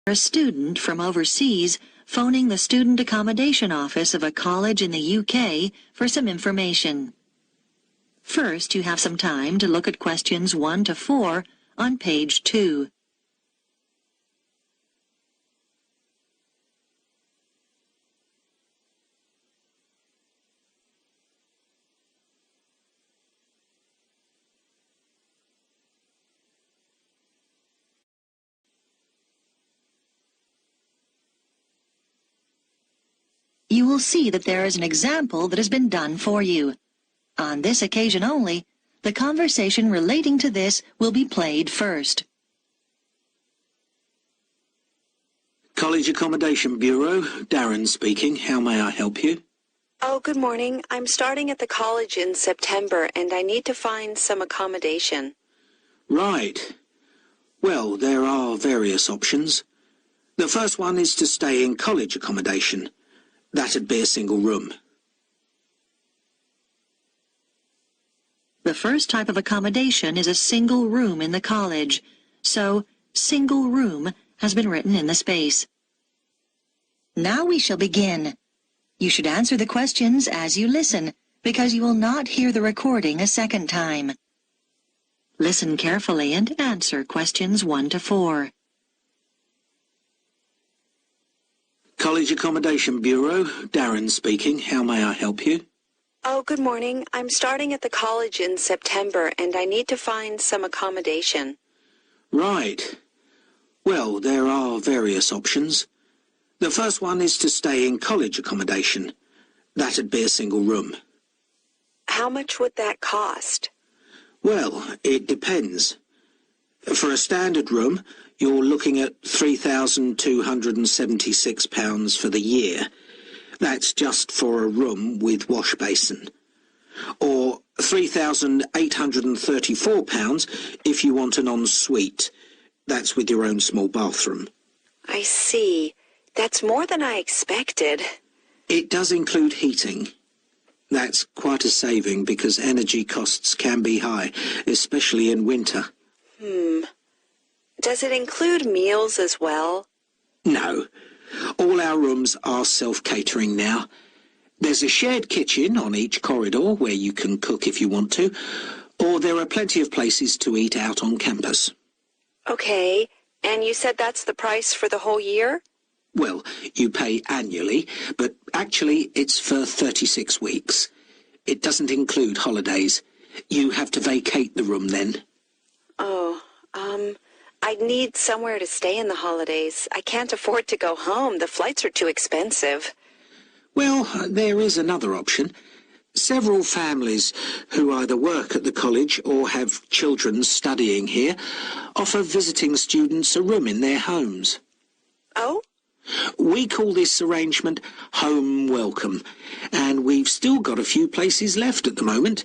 a student from overseas phoning the student accommodation office of a college in the UK for some information. First, you have some time to look at questions 1 to 4 on page 2. You will see that there is an example that has been done for you. On this occasion only, the conversation relating to this will be played first. College Accommodation Bureau, Darren speaking. How may I help you? Oh, good morning. I'm starting at the college in September, and I need to find some accommodation. Right. Well, there are various options. The first one is to stay in college accommodation. That'd be a single room. The first type of accommodation is a single room in the college, so single room has been written in the space. Now we shall begin. You should answer the questions as you listen, because you will not hear the recording a second time. Listen carefully and answer questions 1 to 4. College Accommodation Bureau, Darren speaking. How may I help you? Oh, good morning. I'm starting at the college in September, and I need to find some accommodation. Right. Well, there are various options. The first one is to stay in college accommodation. That'd be a single room. How much would that cost? Well, it depends. For a standard room, you're looking at £3,276 for the year. That's just for a room with wash basin. Or £3,834 if you want an ensuite. That's with your own small bathroom. I see. That's more than I expected. It does include heating. That's quite a saving because energy costs can be high, especially in winter. Does it include meals as well? No. All our rooms are self-catering now. There's a shared kitchen on each corridor where you can cook if you want to, or there are plenty of places to eat out on campus. Okay, and you said that's the price for the whole year? Well, you pay annually, but actually it's for 36 weeks. It doesn't include holidays. You have to vacate the room then. Oh, I'd need somewhere to stay in the holidays. I can't afford to go home. The flights are too expensive. Well, there is another option. Several families who either work at the college or have children studying here offer visiting students a room in their homes. Oh? We call this arrangement Home Welcome, and we've still got a few places left at the moment.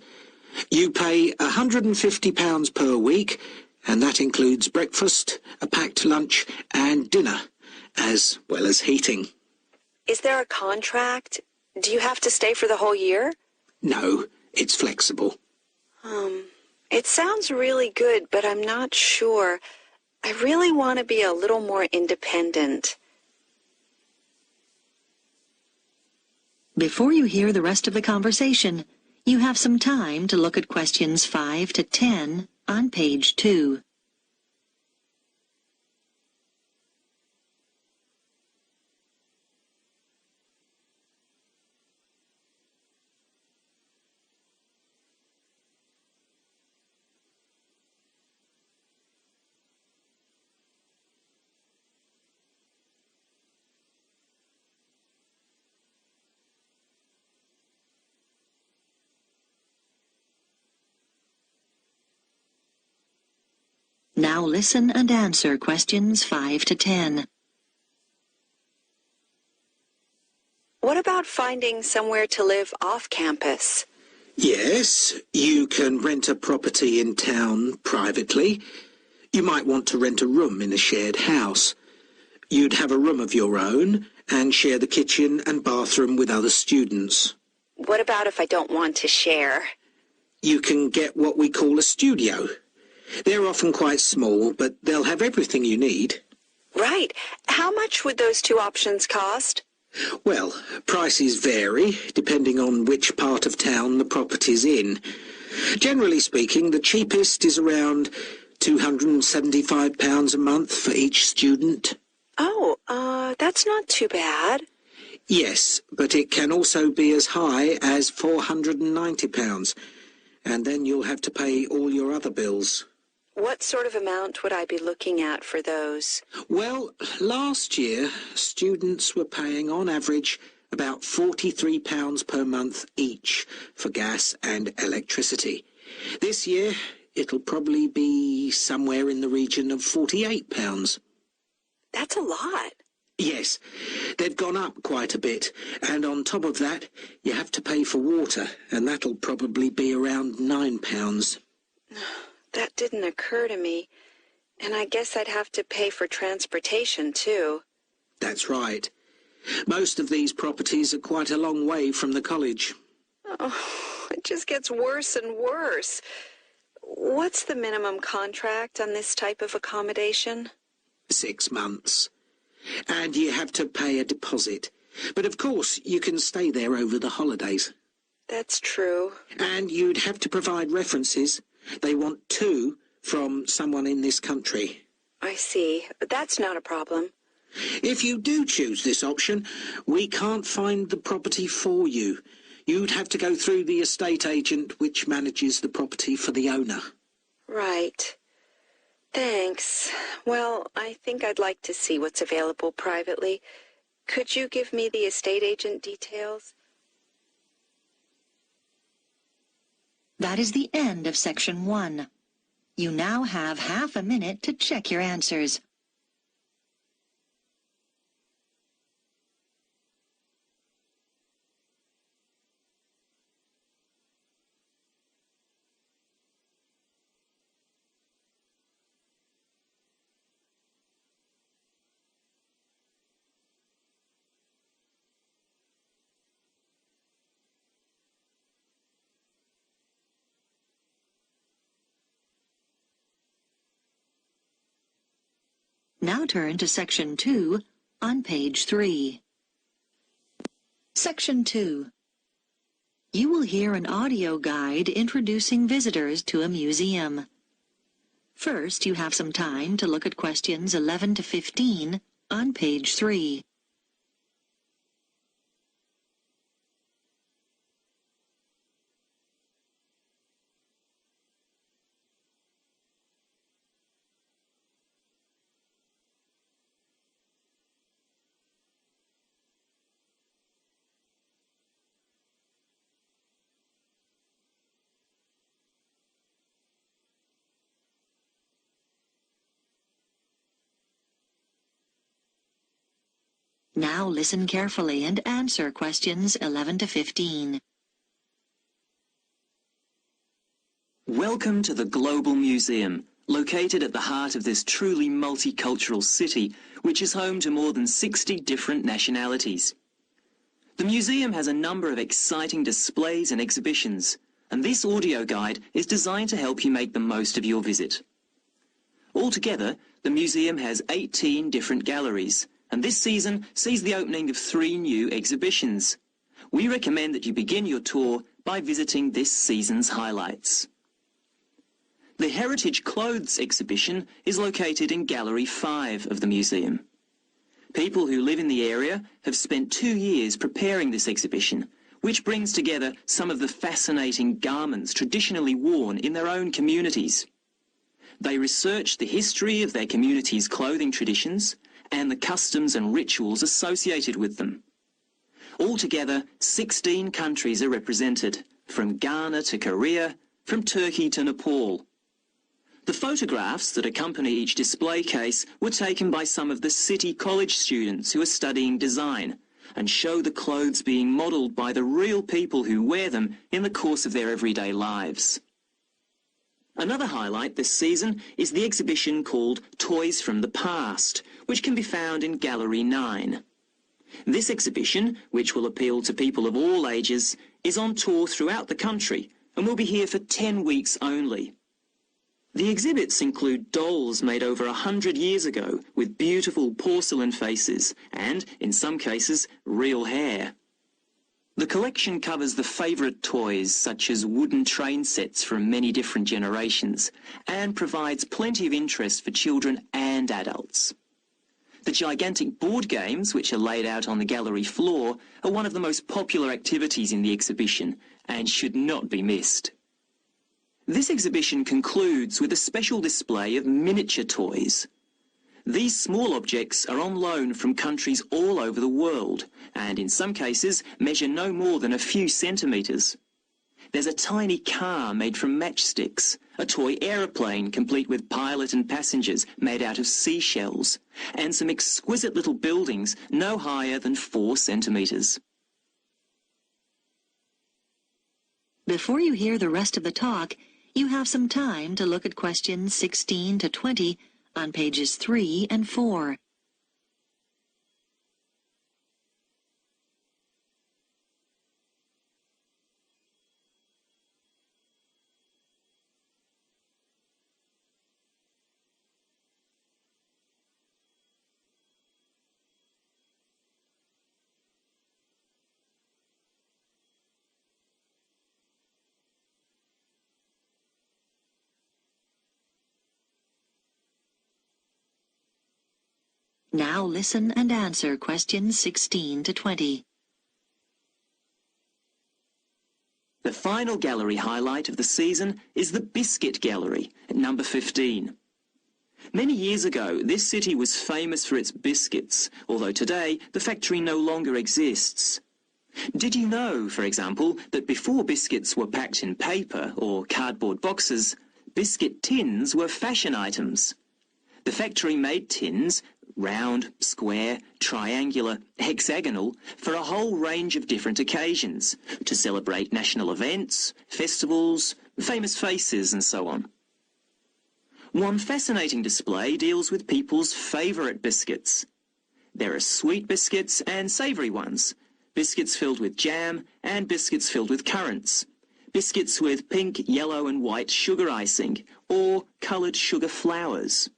You pay £150 per week, and that includes breakfast, a packed lunch, and dinner, as well as heating. Is there a contract? Do you have to stay for the whole year? No, it's flexible. It sounds really good, but I'm not sure. I really want to be a little more independent. Before you hear the rest of the conversation, you have some time to look at questions 5 to 10 on page 2. Now listen and answer questions 5 to 10. What about finding somewhere to live off campus? Yes, you can rent a property in town privately. You might want to rent a room in a shared house. You'd have a room of your own and share the kitchen and bathroom with other students. What about if I don't want to share? You can get what we call a studio. They're often quite small, but they'll have everything you need. Right. How much would those two options cost? Well, prices vary depending on which part of town the property's in. Generally speaking, the cheapest is around £275 a month for each student. Oh, that's not too bad. Yes, but it can also be as high as £490, and then you'll have to pay all your other bills. What sort of amount would I be looking at for those? Well, last year, students were paying on average about £43 per month each for gas and electricity. This year, it'll probably be somewhere in the region of £48. That's a lot. Yes, they've gone up quite a bit, and on top of that, you have to pay for water, and that'll probably be around £9. That didn't occur to me. And I guess I'd have to pay for transportation, too. That's right. Most of these properties are quite a long way from the college. Oh, it just gets worse and worse. What's the minimum contract on this type of accommodation? 6 months. And you have to pay a deposit. But of course, you can stay there over the holidays. That's true. And you'd have to provide references. They want 2 from someone in this country. I see. But that's not a problem. If you do choose this option, we can't find the property for you. You'd have to go through the estate agent which manages the property for the owner. Right. Thanks. Well, I think I'd like to see what's available privately. Could you give me the estate agent details? That is the end of section 1. You now have half a minute to check your answers. Now turn to section 2 on page 3. Section 2. You will hear an audio guide introducing visitors to a museum. First, you have some time to look at questions 11 to 15 on page 3. Now listen carefully and answer questions 11 to 15. Welcome to the Global Museum, located at the heart of this truly multicultural city, which is home to more than 60 different nationalities. The museum has a number of exciting displays and exhibitions, and this audio guide is designed to help you make the most of your visit. Altogether, the museum has 18 different galleries, and this season sees the opening of 3 new exhibitions. We recommend that you begin your tour by visiting this season's highlights. The Heritage Clothes exhibition is located in Gallery 5 of the museum. People who live in the area have spent 2 years preparing this exhibition, which brings together some of the fascinating garments traditionally worn in their own communities. They research the history of their community's clothing traditions and the customs and rituals associated with them. Altogether, 16 countries are represented, from Ghana to Korea, from Turkey to Nepal. The photographs that accompany each display case were taken by some of the City College students who are studying design and show the clothes being modelled by the real people who wear them in the course of their everyday lives. Another highlight this season is the exhibition called Toys from the Past, which can be found in Gallery 9. This exhibition, which will appeal to people of all ages, is on tour throughout the country and will be here for 10 weeks only. The exhibits include dolls made over 100 years ago with beautiful porcelain faces and, in some cases, real hair. The collection covers the favourite toys such as wooden train sets from many different generations and provides plenty of interest for children and adults. The gigantic board games, which are laid out on the gallery floor, are one of the most popular activities in the exhibition and should not be missed. This exhibition concludes with a special display of miniature toys. These small objects are on loan from countries all over the world and in some cases measure no more than a few centimetres. There's a tiny car made from matchsticks, a toy aeroplane complete with pilot and passengers made out of seashells, and some exquisite little buildings no higher than 4 centimetres. Before you hear the rest of the talk, you have some time to look at questions 16 to 20 on pages 3 and 4. Now listen and answer questions 16 to 20. The final gallery highlight of the season is the Biscuit Gallery at number 15. Many years ago, this city was famous for its biscuits, although today the factory no longer exists. Did you know, for example, that before biscuits were packed in paper or cardboard boxes, biscuit tins were fashion items? The factory made tins, round, square, triangular, hexagonal, for a whole range of different occasions, to celebrate national events, festivals, famous faces and so on. One fascinating display deals with people's favourite biscuits. There are sweet biscuits and savoury ones, biscuits filled with jam and biscuits filled with currants, biscuits with pink, yellow and white sugar icing, or coloured sugar flowers.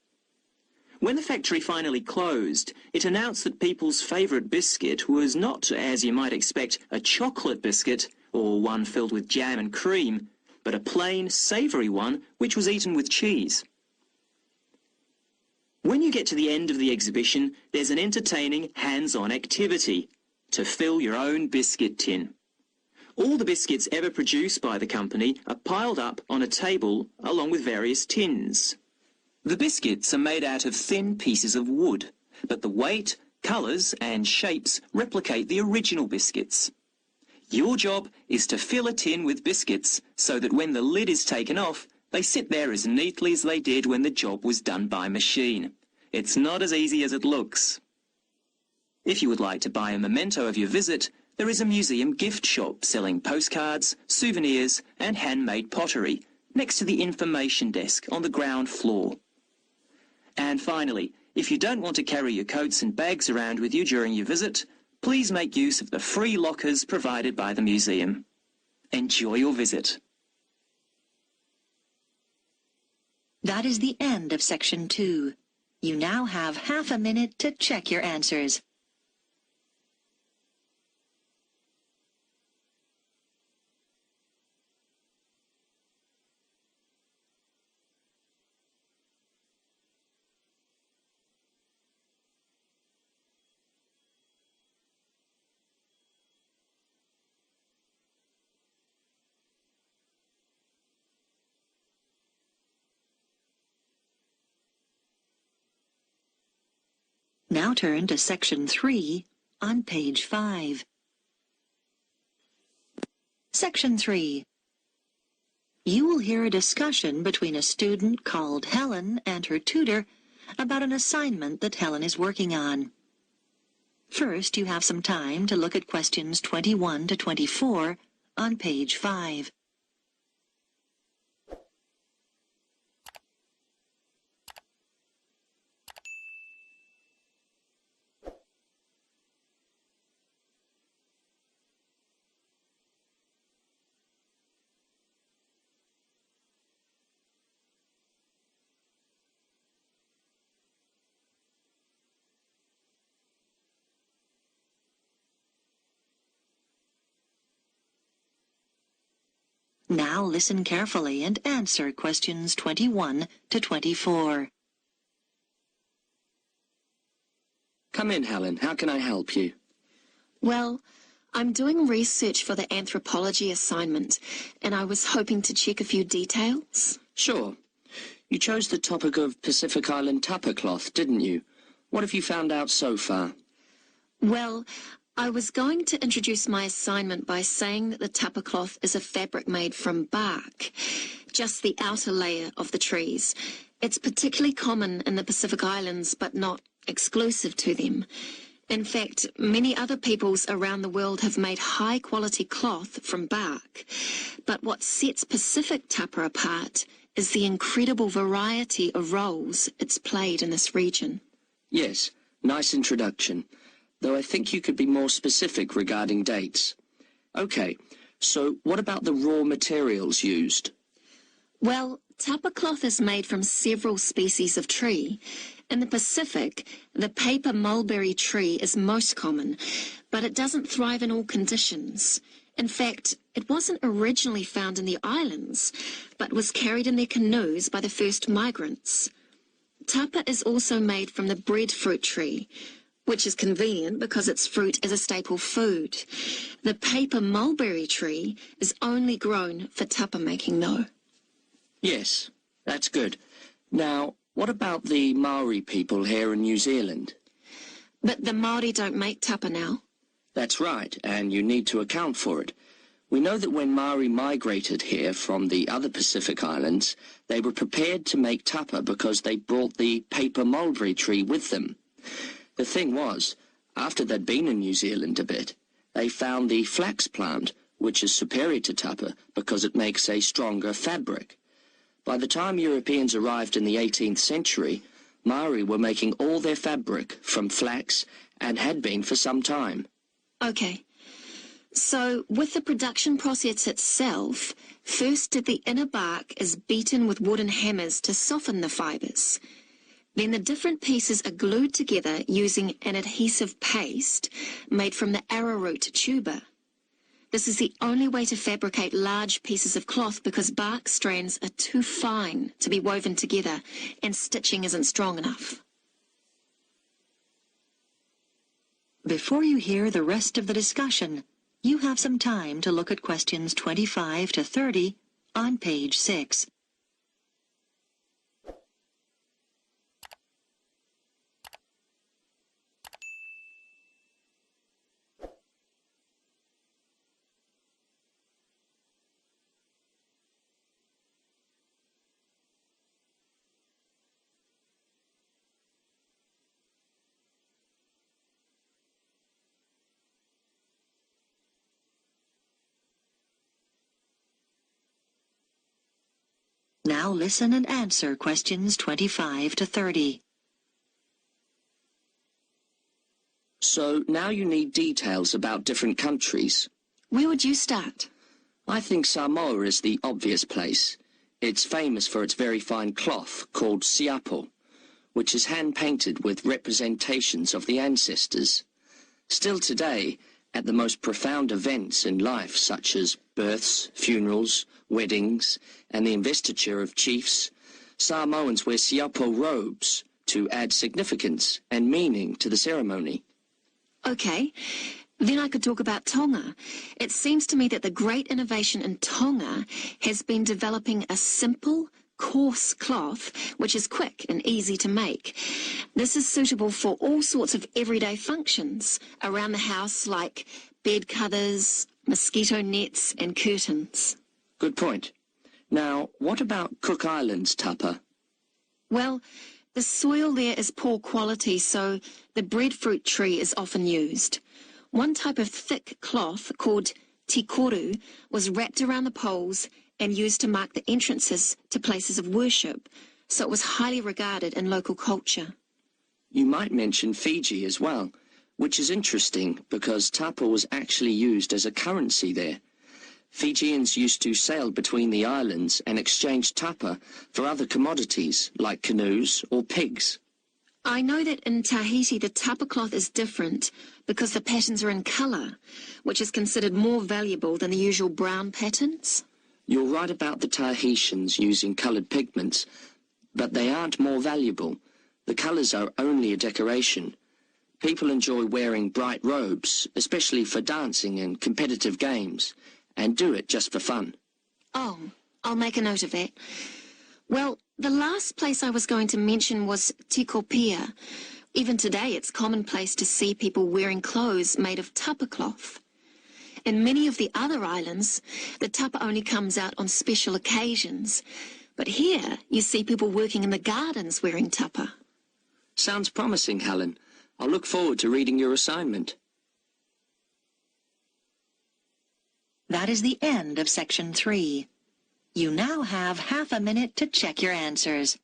When the factory finally closed, it announced that people's favourite biscuit was not, as you might expect, a chocolate biscuit or one filled with jam and cream, but a plain, savoury one which was eaten with cheese. When you get to the end of the exhibition, there's an entertaining hands-on activity to fill your own biscuit tin. All the biscuits ever produced by the company are piled up on a table along with various tins. The biscuits are made out of thin pieces of wood, but the weight, colours and shapes replicate the original biscuits. Your job is to fill a tin with biscuits so that when the lid is taken off, they sit there as neatly as they did when the job was done by machine. It's not as easy as it looks. If you would like to buy a memento of your visit, there is a museum gift shop selling postcards, souvenirs and handmade pottery next to the information desk on the ground floor. And finally, if you don't want to carry your coats and bags around with you during your visit, please make use of the free lockers provided by the museum. Enjoy your visit. That is the end of section 2. You now have half a minute to check your answers. Now turn to section 3 on page 5. Section 3. You will hear a discussion between a student called Helen and her tutor about an assignment that Helen is working on. First, you have some time to look at questions 21 to 24 on page 5. Now listen carefully and answer questions 21 to 24. Come in, Helen. How can I help you? Well, I'm doing research for the anthropology assignment, and I was hoping to check a few details. Sure. You chose the topic of Pacific Island tapa cloth, didn't you? What have you found out so far? Well, I was going to introduce my assignment by saying that the tapa cloth is a fabric made from bark, just the outer layer of the trees. It's particularly common in the Pacific Islands, but not exclusive to them. In fact, many other peoples around the world have made high-quality cloth from bark. But what sets Pacific tapa apart is the incredible variety of roles it's played in this region. Yes, nice introduction. Though I think you could be more specific regarding dates. Okay, so what about the raw materials used? Well, tapa cloth is made from several species of tree. In the Pacific, the paper mulberry tree is most common, but it doesn't thrive in all conditions. In fact, it wasn't originally found in the islands, but was carried in their canoes by the first migrants. Tapa is also made from the breadfruit tree, which is convenient because its fruit is a staple food. The paper mulberry tree is only grown for tapa making, though. Yes, that's good. Now, what about the Maori people here in New Zealand? But the Māori don't make tapa now. That's right, and you need to account for it. We know that when Maori migrated here from the other Pacific Islands, they were prepared to make tapa because they brought the paper mulberry tree with them. The thing was, after they'd been in New Zealand a bit, they found the flax plant, which is superior to tapa because it makes a stronger fabric. By the time Europeans arrived in the 18th century, Maori were making all their fabric from flax and had been for some time. Okay. So, with the production process itself, first the inner bark is beaten with wooden hammers to soften the fibres. Then the different pieces are glued together using an adhesive paste made from the arrowroot tuber. This is the only way to fabricate large pieces of cloth because bark strands are too fine to be woven together and stitching isn't strong enough. Before you hear the rest of the discussion, you have some time to look at questions 25 to 30 on page 6. Now listen and answer questions 25 to 30. So now you need details about different countries. Where would you start? I think Samoa is the obvious place. It's famous for its very fine cloth called siapo, which is hand-painted with representations of the ancestors. Still today, at the most profound events in life, such as births, funerals, weddings, and the investiture of chiefs, Samoans wear siapo robes to add significance and meaning to the ceremony. Okay, then I could talk about Tonga. It seems to me that the great innovation in Tonga has been developing a simple, coarse cloth which is quick and easy to make. This is suitable for all sorts of everyday functions around the house like bed covers, mosquito nets and curtains. Good point. Now, what about Cook Islands tapa? Well, the soil there is poor quality, so the breadfruit tree is often used. One type of thick cloth called tikoru was wrapped around the poles and used to mark the entrances to places of worship, so it was highly regarded in local culture. You might mention Fiji as well, which is interesting because tapa was actually used as a currency there. Fijians used to sail between the islands and exchange tapa for other commodities like canoes or pigs. I know that in Tahiti the tapa cloth is different because the patterns are in colour, which is considered more valuable than the usual brown patterns. You're right about the Tahitians using coloured pigments, but they aren't more valuable. The colours are only a decoration. People enjoy wearing bright robes, especially for dancing and competitive games, and do it just for fun. Oh, I'll make a note of that. Well, the last place I was going to mention was Tikopia. Even today, it's commonplace to see people wearing clothes made of tapa cloth. In many of the other islands, the tapa only comes out on special occasions. But here, you see people working in the gardens wearing tapa. Sounds promising, Helen. I'll look forward to reading your assignment. That is the end of Section 3. You now have half a minute to check your answers.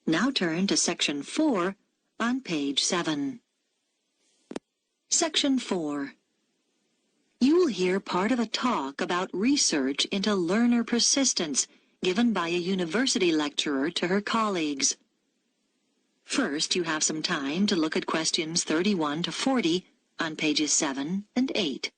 Now turn to Section 4 on page 7. Section 4. You will hear part of a talk about research into learner persistence given by a university lecturer to her colleagues. First, you have some time to look at questions 31 to 40 on pages 7 and 8.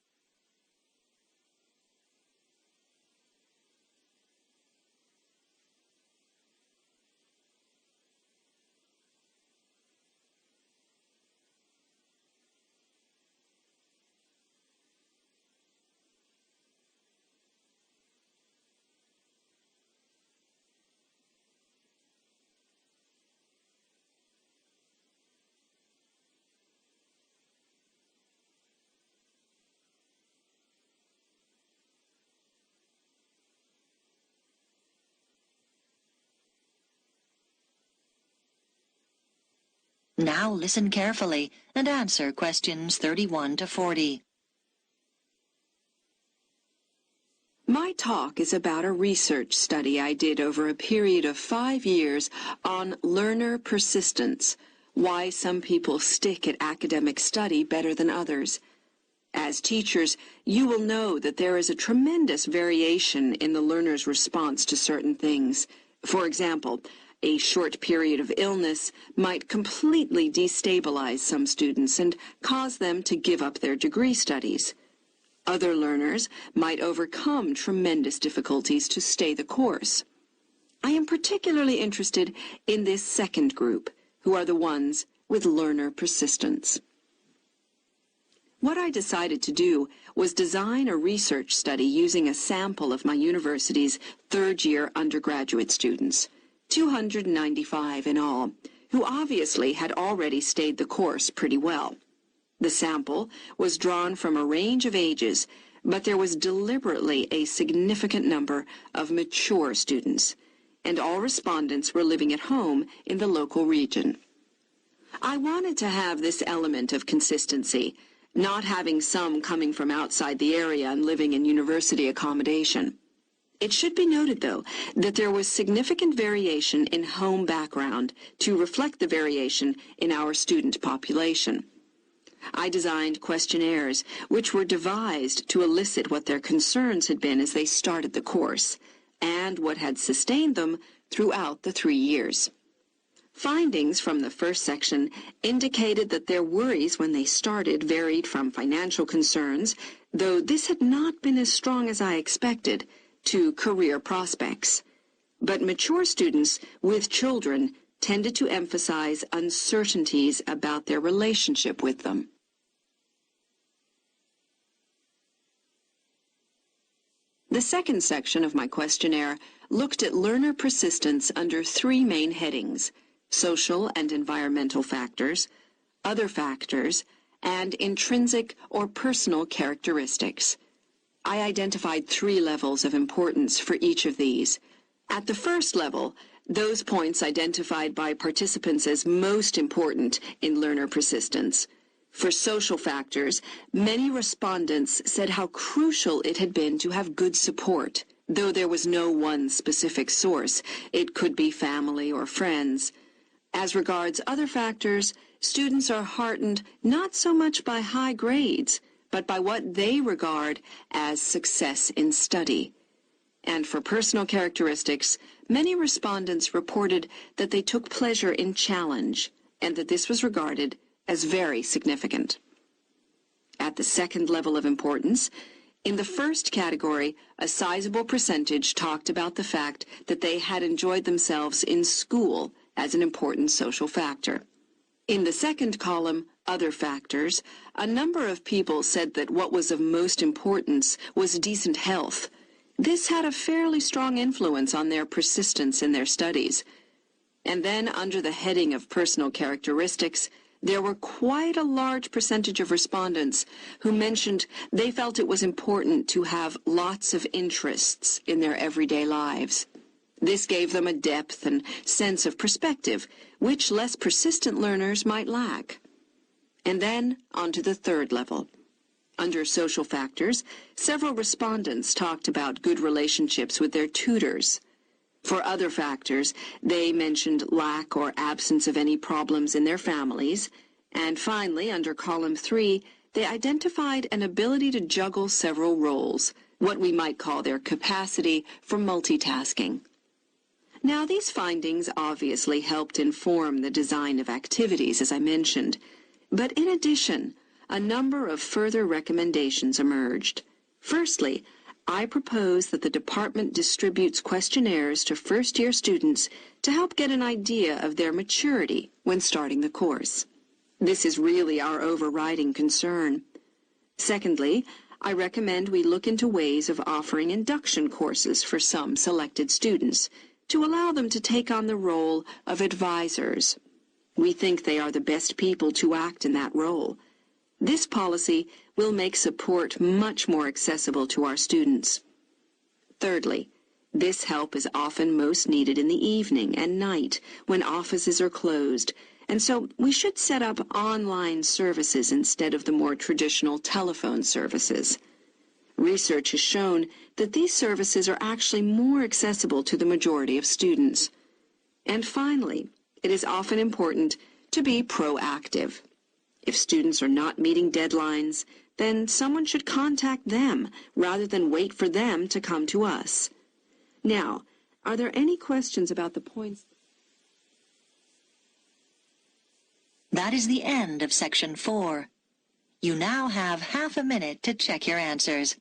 Now listen carefully and answer questions 31 to 40. My talk is about a research study I did over a period of 5 years on learner persistence, why some people stick at academic study better than others. As teachers, you will know that there is a tremendous variation in the learner's response to certain things. For example, a short period of illness might completely destabilize some students and cause them to give up their degree studies. Other learners might overcome tremendous difficulties to stay the course. I am particularly interested in this second group, who are the ones with learner persistence. What I decided to do was design a research study using a sample of my university's third-year undergraduate students, 295 in all, who obviously had already stayed the course pretty well. The sample was drawn from a range of ages, but there was deliberately a significant number of mature students, and all respondents were living at home in the local region. I wanted to have this element of consistency, not having some coming from outside the area and living in university accommodation. It should be noted, though, that there was significant variation in home background to reflect the variation in our student population. I designed questionnaires which were devised to elicit what their concerns had been as they started the course, and what had sustained them throughout the 3 years. Findings from the first section indicated that their worries when they started varied from financial concerns, though this had not been as strong as I expected, to career prospects. But mature students with children tended to emphasize uncertainties about their relationship with them. The second section of my questionnaire looked at learner persistence under 3 main headings: social and environmental factors, other factors, and intrinsic or personal characteristics. I identified 3 levels of importance for each of these. At the first level, those points identified by participants as most important in learner persistence. For social factors, many respondents said how crucial it had been to have good support, though there was no one specific source. It could be family or friends. As regards other factors, students are heartened not so much by high grades, but by what they regard as success in study. And for personal characteristics, many respondents reported that they took pleasure in challenge and that this was regarded as very significant. At the second level of importance, in the first category, a sizable percentage talked about the fact that they had enjoyed themselves in school as an important social factor. In the second column, other factors, a number of people said that what was of most importance was decent health. This had a fairly strong influence on their persistence in their studies. And then, under the heading of personal characteristics, there were quite a large percentage of respondents who mentioned they felt it was important to have lots of interests in their everyday lives. This gave them a depth and sense of perspective, which less persistent learners might lack. And then, on to the third level. Under social factors, several respondents talked about good relationships with their tutors. For other factors, they mentioned lack or absence of any problems in their families. And finally, under column 3, they identified an ability to juggle several roles, what we might call their capacity for multitasking. Now, these findings obviously helped inform the design of activities, as I mentioned. But in addition, a number of further recommendations emerged. Firstly, I propose that the department distributes questionnaires to first-year students to help get an idea of their maturity when starting the course. This is really our overriding concern. Secondly, I recommend we look into ways of offering induction courses for some selected students to allow them to take on the role of advisors. We think they are the best people to act in that role. This policy will make support much more accessible to our students. Thirdly, this help is often most needed in the evening and night when offices are closed, and so we should set up online services instead of the more traditional telephone services. Research has shown that these services are actually more accessible to the majority of students. And finally, it is often important to be proactive. If students are not meeting deadlines, then someone should contact them rather than wait for them to come to us. Now, are there any questions about the points? That is the end of section 4. You now have half a minute to check your answers.